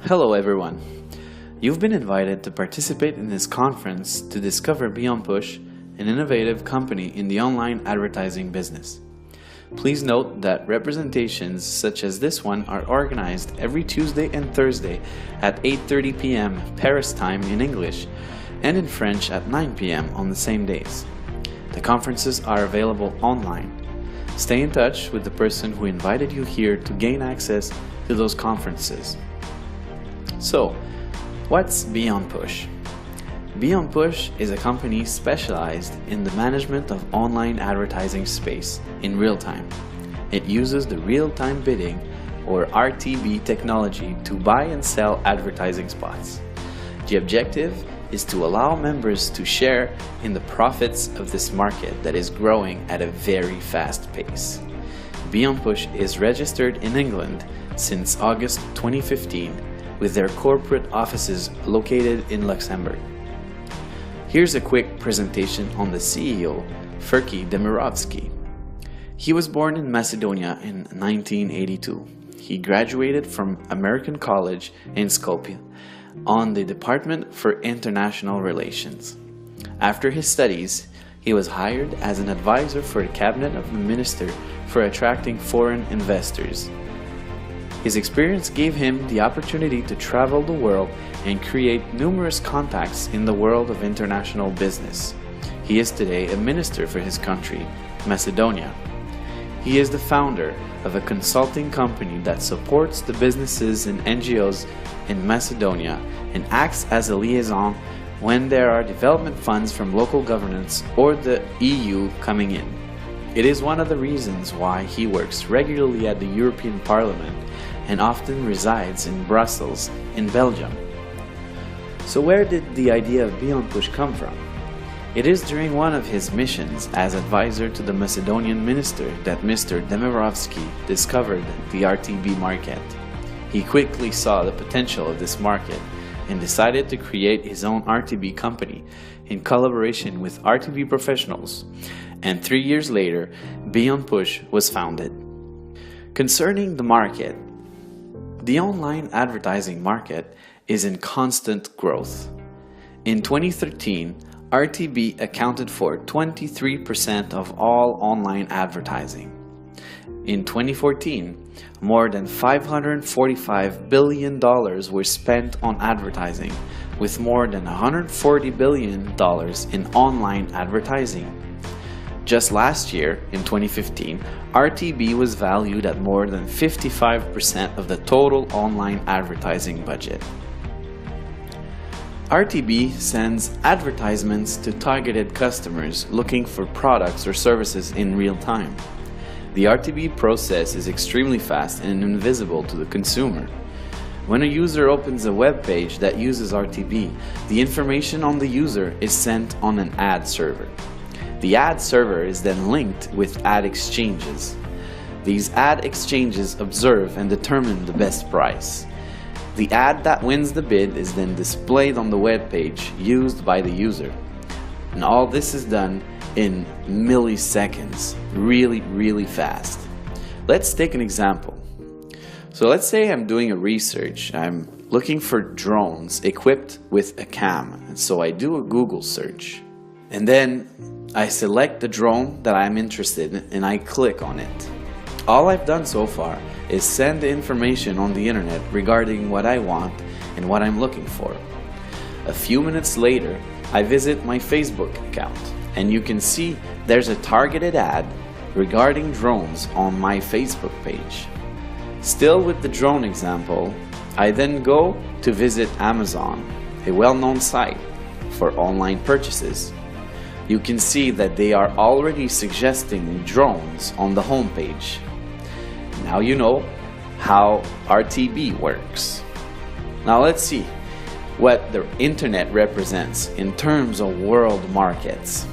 Hello everyone. You've been invited to participate in this conference to discover BeonPush, an innovative company in the online advertising business. Please note that representations such as this one are organized every Tuesday and Thursday at 8:30 p.m. Paris time in English and in French at 9 p.m. on the same days. The conferences are available online. Stay in touch with the person who invited you here to gain access to those conferences. So, what's BeonPush? BeonPush is a company specialized in the management of online advertising space in real time. It uses the real-time bidding or RTB technology to buy and sell advertising spots. The objective is to allow members to share in the profits of this market that is growing at a very fast pace. BeonPush is registered in England since August 2015 with their corporate offices located in Luxembourg. Here's a quick presentation on the CEO, Ferki Demirovski. He was born in Macedonia in 1982. He graduated from American College in Skopje on the Department for International Relations. After his studies, he was hired as an advisor for the Cabinet of the Minister for attracting foreign investors. His experience gave him the opportunity to travel the world and create numerous contacts in the world of international business. He is today a minister for his country, Macedonia. He is the founder of a consulting company that supports the businesses and NGOs in Macedonia and acts as a liaison when there are development funds from local governments or the EU coming in. It is one of the reasons why he works regularly at the European Parliament and often resides in Brussels, in Belgium. So where did the idea of BeonPush come from? It is during one of his missions as advisor to the Macedonian minister that Mr. Demirovski discovered the RTB market. He quickly saw the potential of this market and decided to create his own RTB company in collaboration with RTB professionals. And 3 years later, BeonPush was founded. Concerning the market, the online advertising market is in constant growth. In 2013, RTB accounted for 23% of all online advertising. In 2014, more than $545 billion were spent on advertising, with more than $140 billion in online advertising. Just last year, in 2015, RTB was valued at more than 55% of the total online advertising budget. RTB sends advertisements to targeted customers looking for products or services in real time. The RTB process is extremely fast and invisible to the consumer. When a user opens a web page that uses RTB, the information on the user is sent on an ad server. The ad server is then linked with ad exchanges. These ad exchanges observe and determine the best price. The ad that wins the bid is then displayed on the web page used by the user. And all this is done in milliseconds, really fast. Let's take an example. So let's say I'm doing a research. I'm looking for drones equipped with a cam. And so I do a Google search. And then I select the drone that I'm interested in and I click on it. All I've done so far is send the information on the internet regarding what I want and what I'm looking for. A few minutes later, I visit my Facebook account and you can see there's a targeted ad regarding drones on my Facebook page. Still with the drone example, I then go to visit Amazon, a well-known site for online purchases. You can see that they are already suggesting drones on the homepage. Now you know how RTB works. Now let's see what the internet represents in terms of world markets.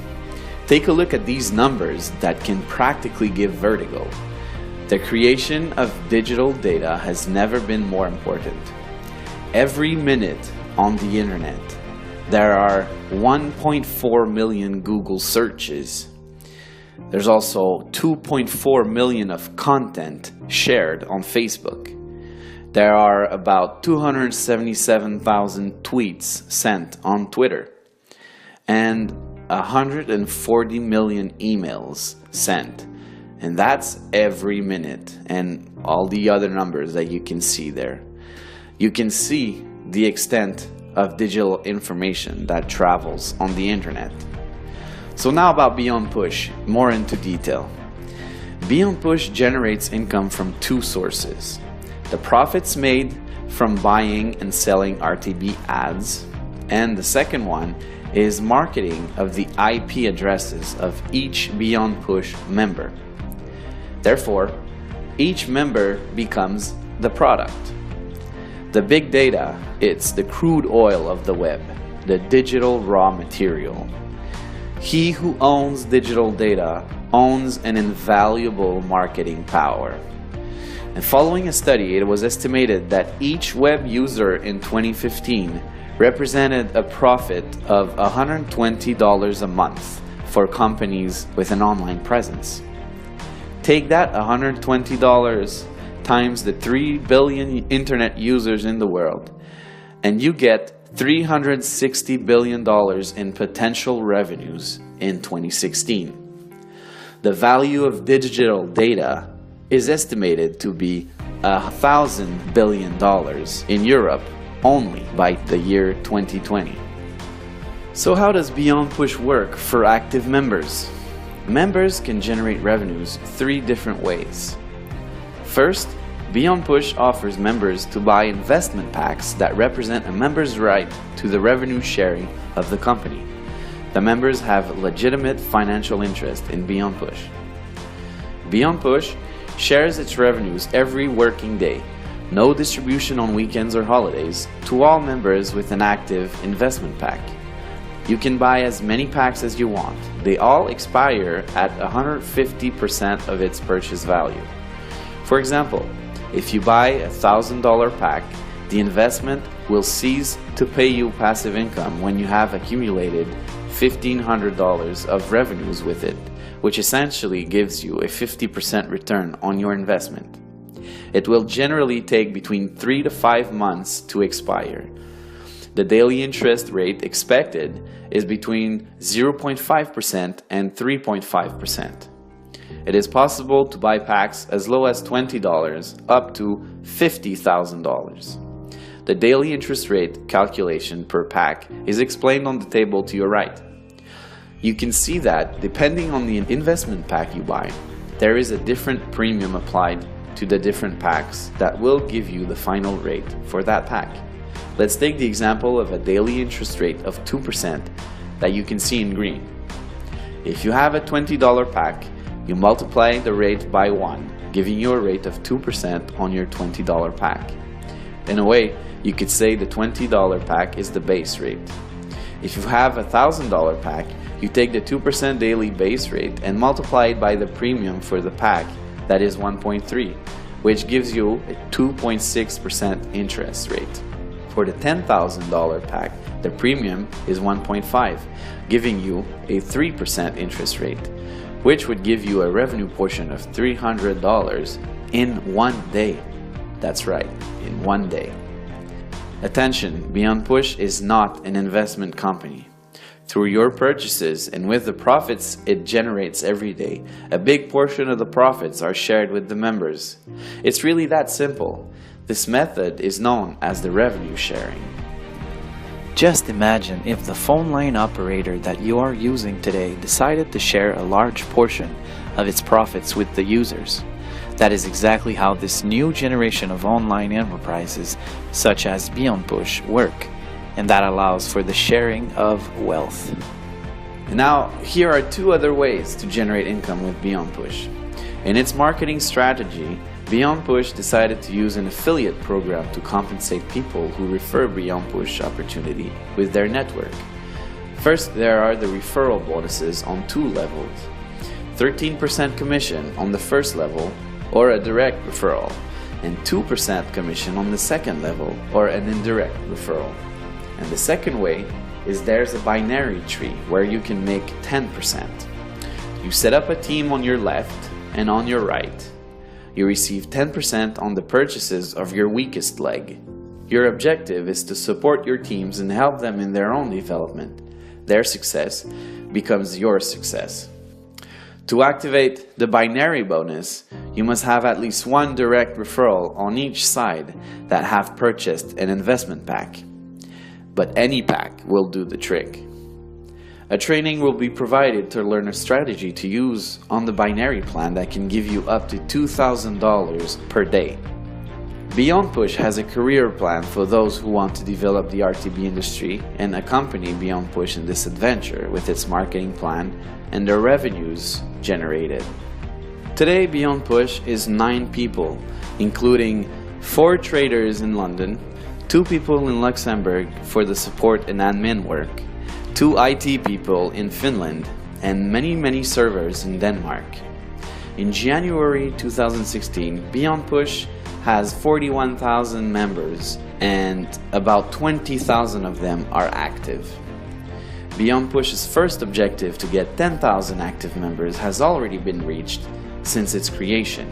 Take a look at these numbers that can practically give vertigo. The creation of digital data has never been more important. Every minute on the internet, there are 1.4 million Google searches. There's also 2.4 million of content shared on Facebook. There are about 277,000 tweets sent on Twitter and 140 million emails sent. And that's every minute, and all the other numbers that you can see there. You can see the extent of digital information that travels on the internet. So now about BeonPush, more into detail. BeonPush generates income from two sources: the profits made from buying and selling RTB ads, and the second one is marketing of the IP addresses of each BeonPush member. Therefore, each member becomes the product. The big data, it's the crude oil of the web, the digital raw material. He who owns digital data owns an invaluable marketing power. And following a study, it was estimated that each web user in 2015 represented a profit of $120 a month for companies with an online presence. Take that $120 times the 3 billion internet users in the world, and you get $360 billion in potential revenues in 2016. The value of digital data is estimated to be $1,000 billion in Europe only by the year 2020. So how does BeonPush work for active members? Members can generate revenues 3 different ways. First, BeonPush offers members to buy investment packs that represent a member's right to the revenue sharing of the company. The members have legitimate financial interest in BeonPush. BeonPush shares its revenues every working day, no distribution on weekends or holidays, to all members with an active investment pack. You can buy as many packs as you want. They all expire at 150% of its purchase value. For example, if you buy a $1,000 pack, the investment will cease to pay you passive income when you have accumulated $1,500 of revenues with it, which essentially gives you a 50% return on your investment. It will generally take between 3 to 5 months to expire. The daily interest rate expected is between 0.5% and 3.5%. It is possible to buy packs as low as $20 up to $50,000. The daily interest rate calculation per pack is explained on the table to your right. You can see that depending on the investment pack you buy, there is a different premium applied to the different packs that will give you the final rate for that pack. Let's take the example of a daily interest rate of 2% that you can see in green. If you have a $20 pack, you multiply the rate by 1, giving you a rate of 2% on your $20 pack. In a way, you could say the $20 pack is the base rate. If you have a $1,000 pack, you take the 2% daily base rate and multiply it by the premium for the pack, that is 1.3, which gives you a 2.6% interest rate. For the $10,000 pack, the premium is 1.5, giving you a 3% interest rate, which would give you a revenue portion of $300 in 1 day. That's right, in 1 day. Attention, BeonPush is not an investment company. Through your purchases and with the profits it generates every day, a big portion of the profits are shared with the members. It's really that simple. This method is known as the revenue sharing. Just imagine if the phone line operator that you are using today decided to share a large portion of its profits with the users. That is exactly how this new generation of online enterprises, such as BeonPush, work, and that allows for the sharing of wealth. Now, here are 2 other ways to generate income with BeonPush. In its marketing strategy, BeonPush decided to use an affiliate program to compensate people who refer BeonPush opportunity with their network. First, there are the referral bonuses on 2 levels. 13% commission on the first level, or a direct referral, and 2% commission on the second level, or an indirect referral. And the second way is there's a binary tree where you can make 10%. You set up a team on your left and on your right. you receive 10% on the purchases of your weakest leg. Your objective is to support your teams and help them in their own development. Their success becomes your success. To activate the binary bonus, you must have at least one direct referral on each side that have purchased an investment pack. But any pack will do the trick. A training will be provided to learn a strategy to use on the binary plan that can give you up to $2,000 per day. BeonPush has a career plan for those who want to develop the RTB industry and accompany BeonPush in this adventure with its marketing plan and the revenues generated. Today, BeonPush is 9 people, including 4 traders in London, 2 people in Luxembourg for the support and admin work, 2 IT people in Finland, and many servers in Denmark. In January 2016, BeonPush has 41,000 members and about 20,000 of them are active. BeonPush's first objective to get 10,000 active members has already been reached since its creation.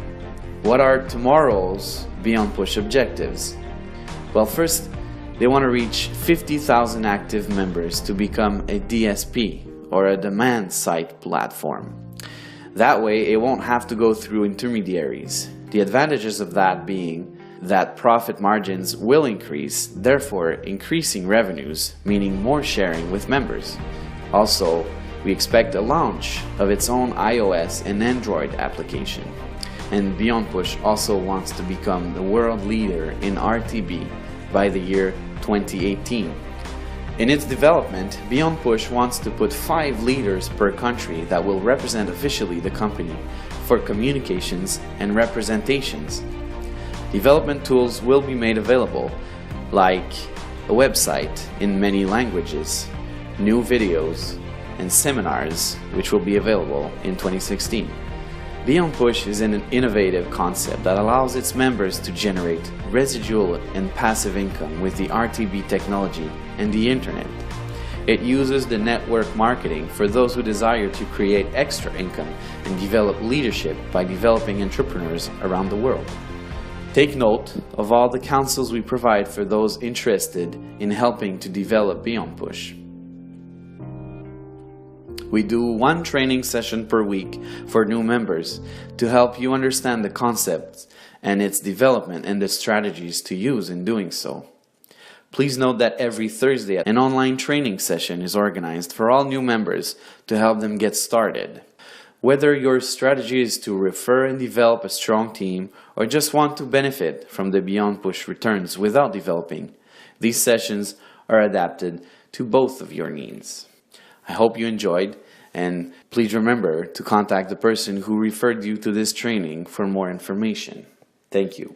What are tomorrow's BeonPush objectives? Well, first, they want to reach 50,000 active members to become a DSP, or a demand side platform. That way, it won't have to go through intermediaries. The advantages of that being that profit margins will increase, therefore increasing revenues, meaning more sharing with members. Also, we expect a launch of its own iOS and Android application. And BeonPush also wants to become the world leader in RTB by the year 2018. In its development, BeonPush wants to put 5 leaders per country that will represent officially the company for communications and representations. Development tools will be made available, like a website in many languages, new videos, and seminars, which will be available in 2016. BeonPush is an innovative concept that allows its members to generate residual and passive income with the RTB technology and the internet. It uses the network marketing for those who desire to create extra income and develop leadership by developing entrepreneurs around the world. Take note of all the counsels we provide for those interested in helping to develop BeonPush. We do 1 training session per week for new members to help you understand the concepts and its development and the strategies to use in doing so. Please note that every Thursday an online training session is organized for all new members to help them get started. Whether your strategy is to refer and develop a strong team or just want to benefit from the BeonPush returns without developing, these sessions are adapted to both of your needs. I hope you enjoyed, and please remember to contact the person who referred you to this training for more information. Thank you.